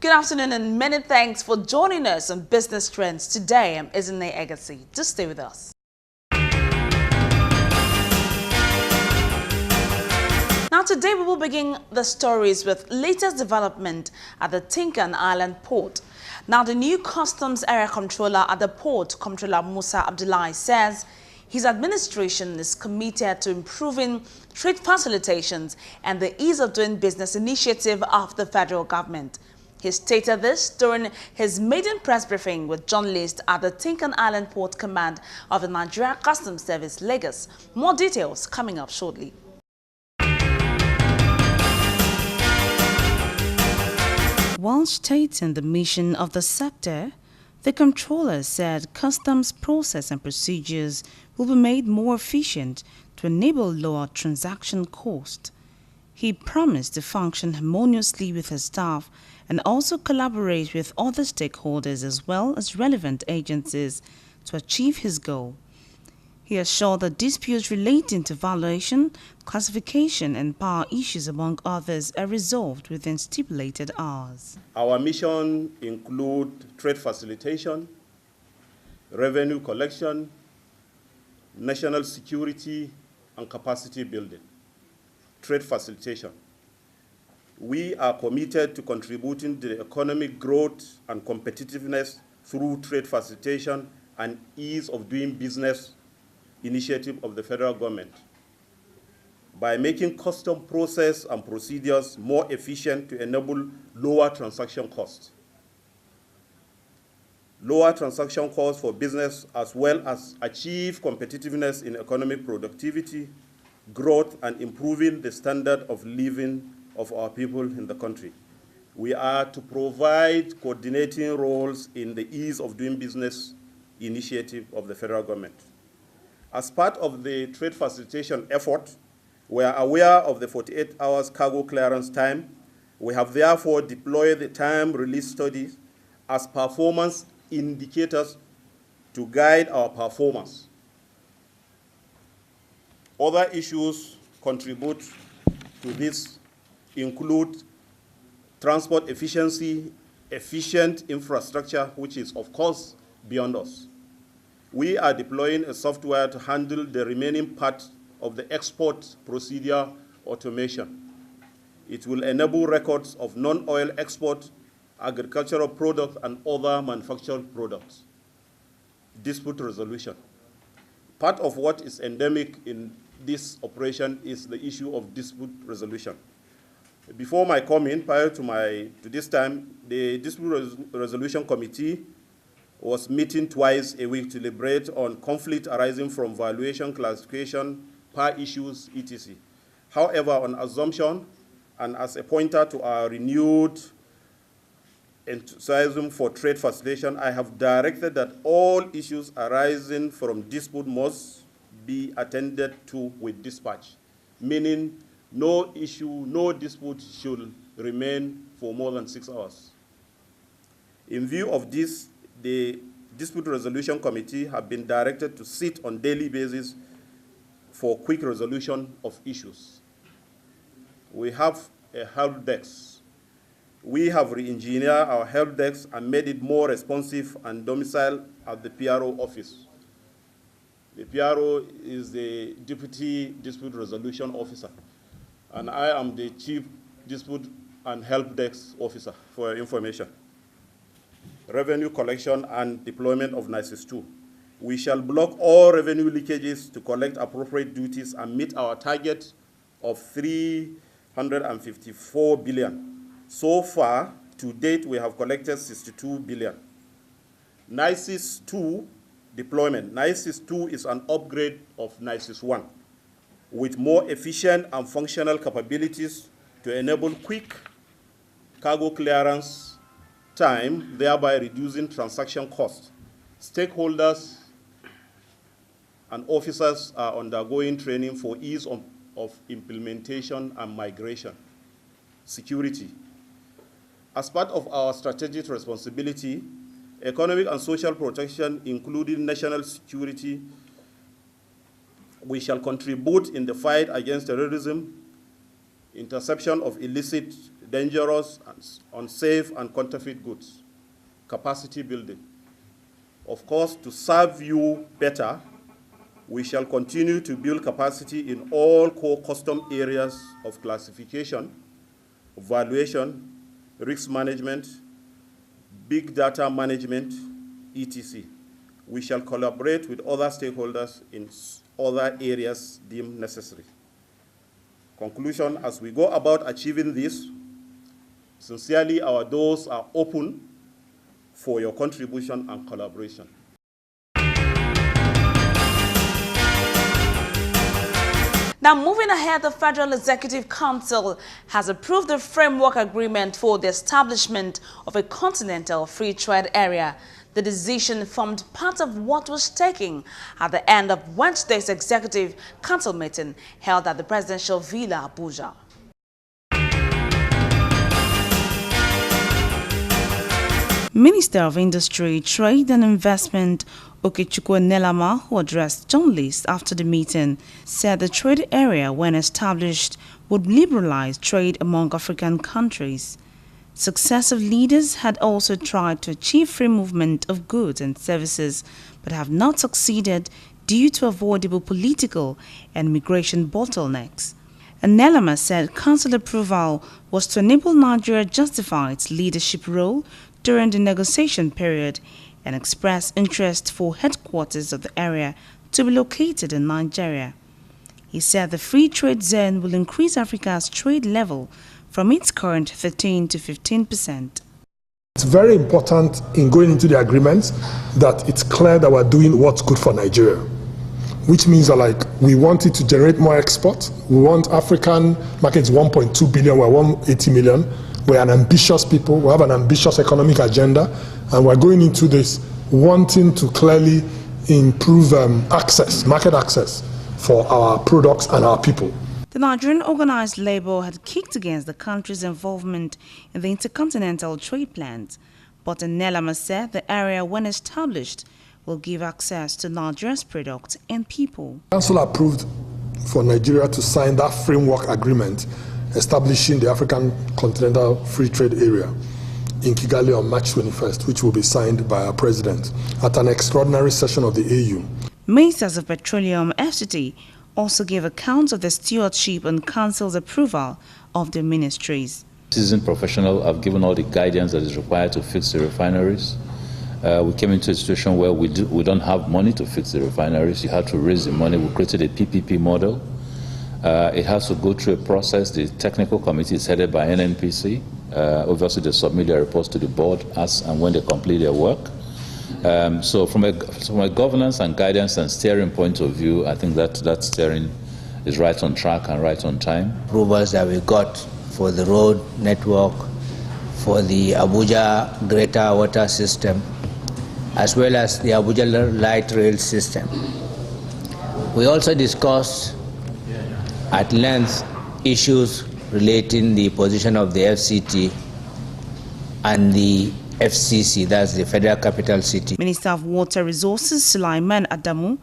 Good afternoon and many thanks for joining us on Business Trends. Today, I'm Izine Agassi. Just stay with us. Now today we will begin the stories with latest development at the Tinkan Island port. Now the new customs area controller at the port, Comptroller Musa Abdullahi, says his administration is committed to improving trade facilitations and the ease of doing business initiative of the federal government. He stated this during his maiden press briefing with journalists at the Tinkan Island Port Command of the Nigeria Customs Service, Lagos. More details coming up shortly. While stating the mission of the sector, the comptroller said customs process and procedures will be made more efficient to enable lower transaction cost. He promised to function harmoniously with his staff and also collaborate with other stakeholders as well as relevant agencies to achieve his goal. He assured that disputes relating to valuation, classification and power issues among others are resolved within stipulated hours. Our mission includes trade facilitation, revenue collection, national security and capacity building. Trade facilitation. We are committed to contributing to the economic growth and competitiveness through trade facilitation and ease of doing business initiative of the federal government by making custom process and procedures more efficient to enable lower transaction costs. Lower transaction costs for business as well as achieve competitiveness in economic productivity, growth, and improving the standard of living of our people in the country. We are to provide coordinating roles in the ease of doing business initiative of the federal government. As part of the trade facilitation effort, we are aware of the 48 hours cargo clearance time. We have therefore deployed the time release studies as performance indicators to guide our performance. Other issues contribute to this include transport efficiency, efficient infrastructure, which is of course beyond us. We are deploying a software to handle the remaining part of the export procedure automation. It will enable records of non-oil export, agricultural products, and other manufactured products. Dispute resolution. Part of what is endemic in this operation is the issue of dispute resolution. Before my coming, prior to this time, the Dispute Resolution Committee was meeting twice a week to deliberate on conflict arising from valuation, classification, power issues, etc. However, on assumption and as a pointer to our renewed enthusiasm for trade facilitation, I have directed that all issues arising from dispute must be attended to with dispatch, meaning no issue, no dispute should remain for more than 6 hours. In view of this, the Dispute Resolution Committee have been directed to sit on daily basis for quick resolution of issues. We have a help desk. We have re-engineered our help desk and made it more responsive and domiciled at the PRO office. The PRO is the Deputy Dispute Resolution Officer, and I am the Chief Dispute and Help Desk Officer for your information. Revenue collection and deployment of NICES 2. We shall block all revenue leakages to collect appropriate duties and meet our target of 354 billion. So far, to date, we have collected 62 billion. NICES 2 deployment. NICES 2 is an upgrade of NICES 1 with more efficient and functional capabilities to enable quick cargo clearance time, thereby reducing transaction costs. Stakeholders and officers are undergoing training for ease of implementation and migration. Security. As part of our strategic responsibility, economic and social protection, including national security, we shall contribute in the fight against terrorism, interception of illicit dangerous, unsafe, and counterfeit goods. Capacity building. Of course, to serve you better, we shall continue to build capacity in all core custom areas of classification, valuation, risk management, big data management, etc. We shall collaborate with other stakeholders in other areas deemed necessary. Conclusion, as we go about achieving this, sincerely our doors are open for your contribution and collaboration. Now, moving ahead, the Federal Executive Council has approved the framework agreement for the establishment of a continental free trade area. The decision formed part of what was taken at the end of Wednesday's Executive Council meeting held at the Presidential Villa, Abuja. Minister of Industry, Trade and Investment Okechukwu Nelama, who addressed journalists after the meeting, said the trade area, when established, would liberalize trade among African countries. Successive leaders had also tried to achieve free movement of goods and services, but have not succeeded due to avoidable political and migration bottlenecks. And Nelama said council approval was to enable Nigeria justify its leadership role during the negotiation period and express interest for headquarters of the area to be located in Nigeria. He said the free trade zone will increase Africa's trade level from its current 13 to 15%. It's very important in going into the agreements that it's clear that we're doing what's good for Nigeria, which means that we want it to generate more export. We want African markets 1.2 billion, we're 180 million. We're an ambitious people, we have an ambitious economic agenda, and we're going into this wanting to clearly improve market access for our products and our people. The Nigerian organized labor had kicked against the country's involvement in the intercontinental trade plans, but Nelama said the area, when established, will give access to Nigeria's products and people. Council approved for Nigeria to sign that framework agreement establishing the African Continental Free Trade Area in Kigali on March 21st, which will be signed by our president at an extraordinary session of the AU. Ministers of Petroleum FCT also gave accounts of the stewardship and council's approval of the ministries. Seasoned professionals have given all the guidance that is required to fix the refineries. We came into a situation where we don't have money to fix the refineries. You have to raise the money. We created a PPP model. It has to go through a process. The technical committee is headed by NNPC. Obviously, they submit their reports to the board as and when they complete their work. So from a governance and guidance and steering point of view, I think that steering is right on track and right on time. Approvals that we got for the road network, for the Abuja Greater Water System, as well as the Abuja Light Rail System. We also discussed at length issues relating the position of the FCT and the FCC, that's the Federal Capital City. Minister of Water Resources Sulaiman Adamu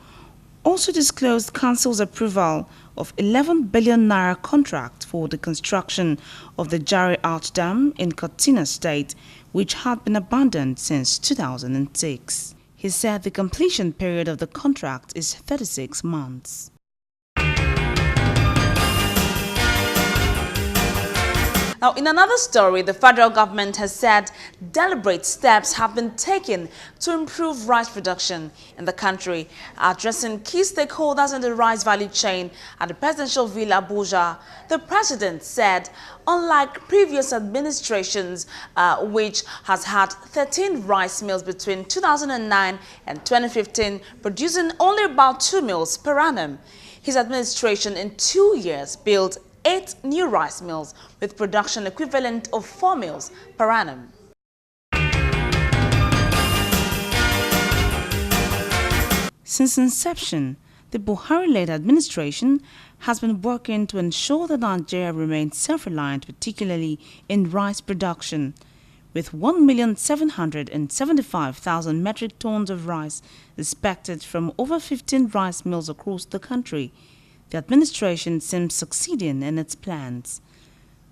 also disclosed council's approval of 11 billion naira contract for the construction of the Jari Arch Dam in Katsina State, which had been abandoned since 2006. He said the completion period of the contract is 36 months. Now, in another story, the federal government has said deliberate steps have been taken to improve rice production in the country. Addressing key stakeholders in the rice value chain at the Presidential Villa, Abuja, the president said, unlike previous administrations, which has had 13 rice mills between 2009 and 2015, producing only about 2 mills per annum, his administration in 2 years built 8 new rice mills with production equivalent of 4 mills per annum. Since inception, the Buhari-led administration has been working to ensure that Nigeria remains self-reliant, particularly in rice production. With 1,775,000 metric tons of rice expected from over 15 rice mills across the country, the administration seems succeeding in its plans.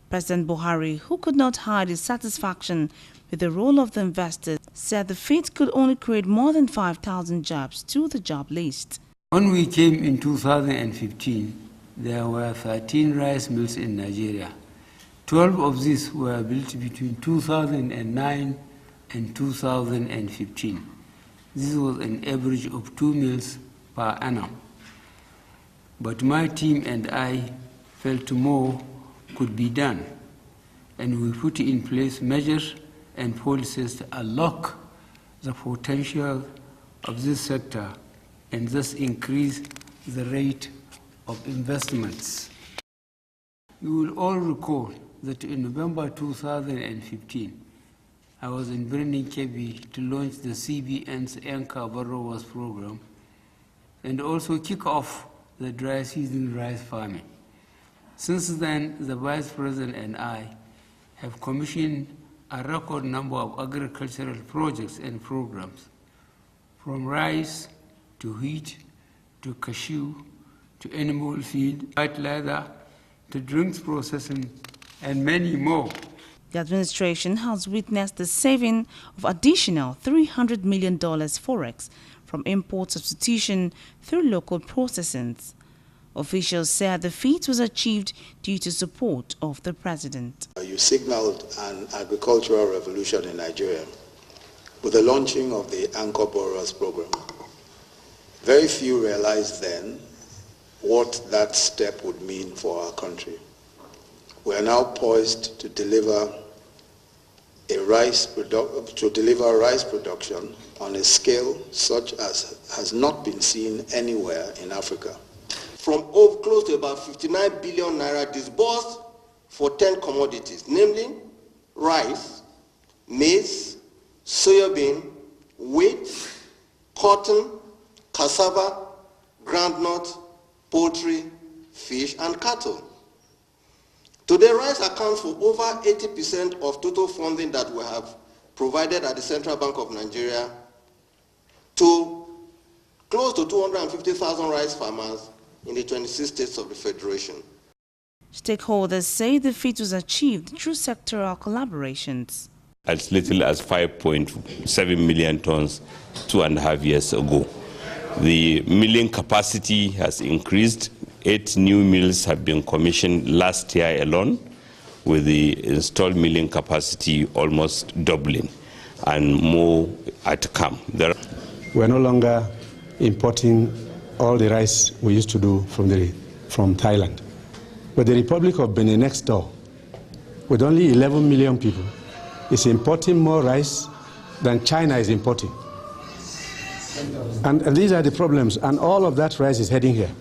President Buhari, who could not hide his satisfaction with the role of the investors, said the feat could only create more than 5,000 jobs to the job list. When we came in 2015, there were 13 rice mills in Nigeria. 12 of these were built between 2009 and 2015. This was an average of 2 mills per annum. But my team and I felt more could be done, and we put in place measures and policies to unlock the potential of this sector and thus increase the rate of investments. You will all recall that in November 2015, I was in Birnin Kebbi to launch the CBN's Anchor Borrowers program and also kick off the dry season rice farming. Since then, the Vice President and I have commissioned a record number of agricultural projects and programs, from rice to wheat to cashew to animal feed, white leather to drinks processing, and many more. The administration has witnessed the saving of additional $300 million forex from import substitution through local processing. Officials said the feat was achieved due to support of the president. You signaled an agricultural revolution in Nigeria with the launching of the Anchor Borrowers program. Very few realized then what that step would mean for our country. We are now poised to deliver rice production on a scale such as has not been seen anywhere in Africa. From close to about 59 billion naira disbursed for 10 commodities, namely rice, maize, soybean, wheat, cotton, cassava, groundnut, poultry, fish, and cattle. Today, rice accounts for over 80% of total funding that we have provided at the Central Bank of Nigeria to close to 250,000 rice farmers in the 26 states of the Federation. Stakeholders say the feat was achieved through sectoral collaborations. As little as 5.7 million tons 2.5 years ago. The milling capacity has increased. 8 new mills have been commissioned last year alone, with the installed milling capacity almost doubling, and more are to come. We're no longer importing all the rice we used to do from Thailand. But the Republic of Benin next door, with only 11 million people, is importing more rice than China is importing. And these are the problems, and all of that rice is heading here.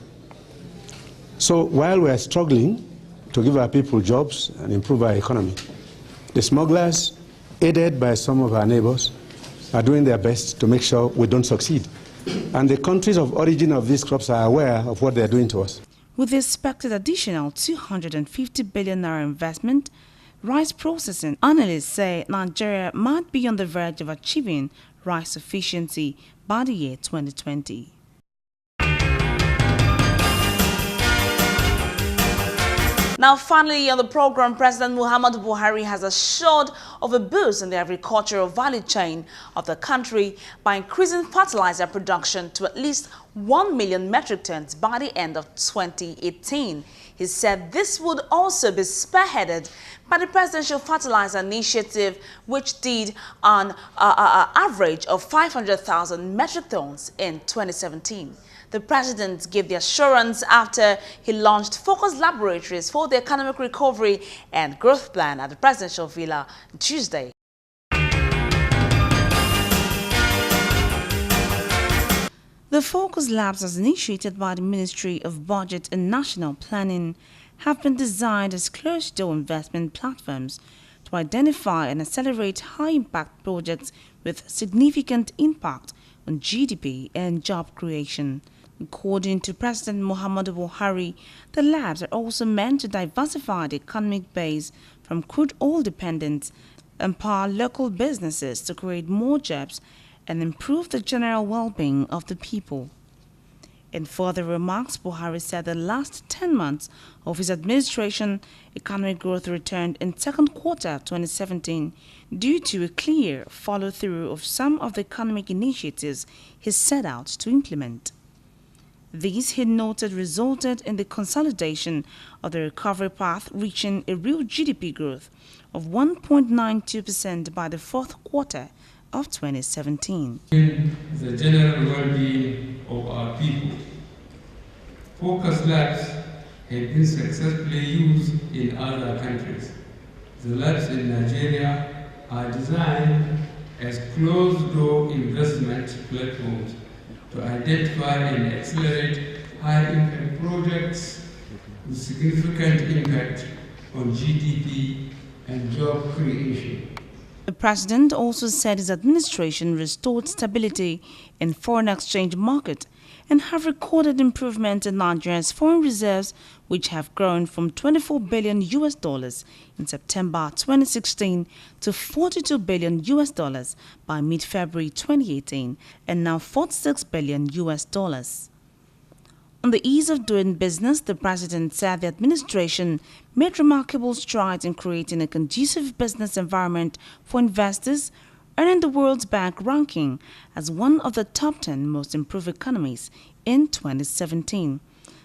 So while we're struggling to give our people jobs and improve our economy, the smugglers, aided by some of our neighbors, are doing their best to make sure we don't succeed. And the countries of origin of these crops are aware of what they're doing to us. With the expected additional 250 billion naira investment, rice processing analysts say Nigeria might be on the verge of achieving rice sufficiency by the year 2020. Now, finally, on the program, President Muhammadu Buhari has assured of a boost in the agricultural value chain of the country by increasing fertilizer production to at least 1 million metric tons by the end of 2018. He said this would also be spearheaded by the Presidential Fertilizer Initiative, which did an average of 500,000 metric tons in 2017. The president gave the assurance after he launched focused laboratories for the economic recovery and growth plan at the presidential villa Tuesday. The focus labs, as initiated by the Ministry of Budget and National Planning, have been designed as closed-door investment platforms to identify and accelerate high-impact projects with significant impact on GDP and job creation. According to President Muhammadu Buhari, the labs are also meant to diversify the economic base from crude oil dependence, empower local businesses to create more jobs, and improve the general well-being of the people. In further remarks, Buhari said the last 10 months of his administration, economic growth returned in second quarter 2017 due to a clear follow-through of some of the economic initiatives he set out to implement. These, he noted, resulted in the consolidation of the recovery path, reaching a real GDP growth of 1.92% by the fourth quarter of 2017. The general well-being of our people. Focus labs have been successfully used in other countries. The labs in Nigeria are designed as closed-door investment platforms to identify and accelerate high-impact projects with significant impact on GDP and job creation. The president also said his administration restored stability in foreign exchange market and have recorded improvement in Nigeria's foreign reserves, which have grown from $24 billion in September 2016 to $42 billion by mid-February 2018 and now $46 billion. On the ease of doing business, the president said the administration made remarkable strides in creating a conducive business environment for investors, earning the World Bank ranking as one of the top 10 most improved economies in 2017.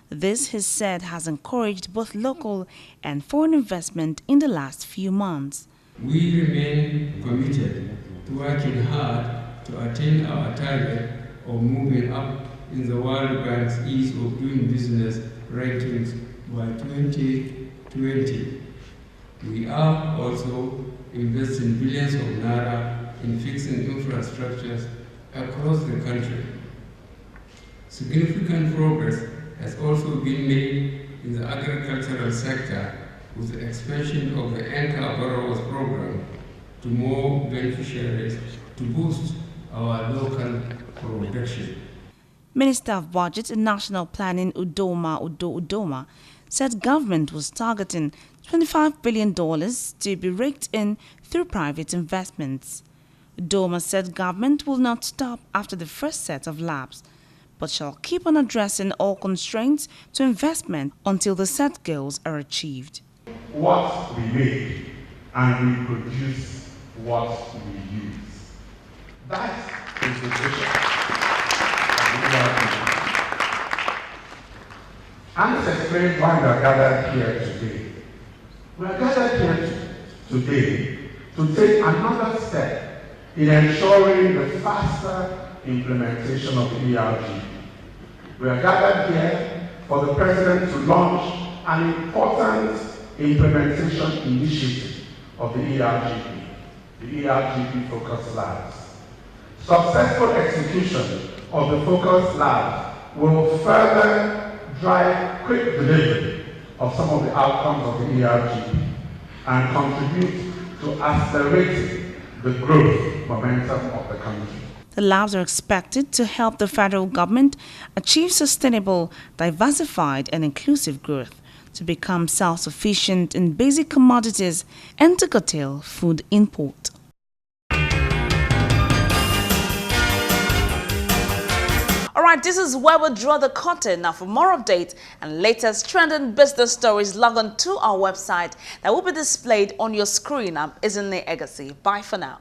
This, he said, has encouraged both local and foreign investment in the last few months. We remain committed to working hard to attain our target of moving up in the World Bank's ease of doing business rankings by 2020. We are also investing billions of naira in fixing infrastructures across the country. Significant progress has also been made in the agricultural sector with the expansion of the Anchor Borrowers Program to more beneficiaries to boost our local production. Minister of Budget and National Planning Udoma said government was targeting $25 billion to be raked in through private investments. Udoma said government will not stop after the first set of labs, but shall keep on addressing all constraints to investment until the set goals are achieved. What we make and we produce what we use. That is the vision. And this explains why we are gathered here today. We are gathered here today to take another step in ensuring the faster implementation of the ERGP. We are gathered here for the President to launch an important implementation initiative of the ERGP Focus Labs. Successful execution of the Focus Labs will further drive quick delivery of some of the outcomes of the ERGP and contribute to accelerating the growth momentum of the country. The labs are expected to help the federal government achieve sustainable, diversified and inclusive growth, to become self-sufficient in basic commodities and to curtail food import. Alright, this is where we draw the curtain. Now for more updates and latest trending business stories, log on to our website that will be displayed on your screen. I'm Izinle Egasi. Bye for now.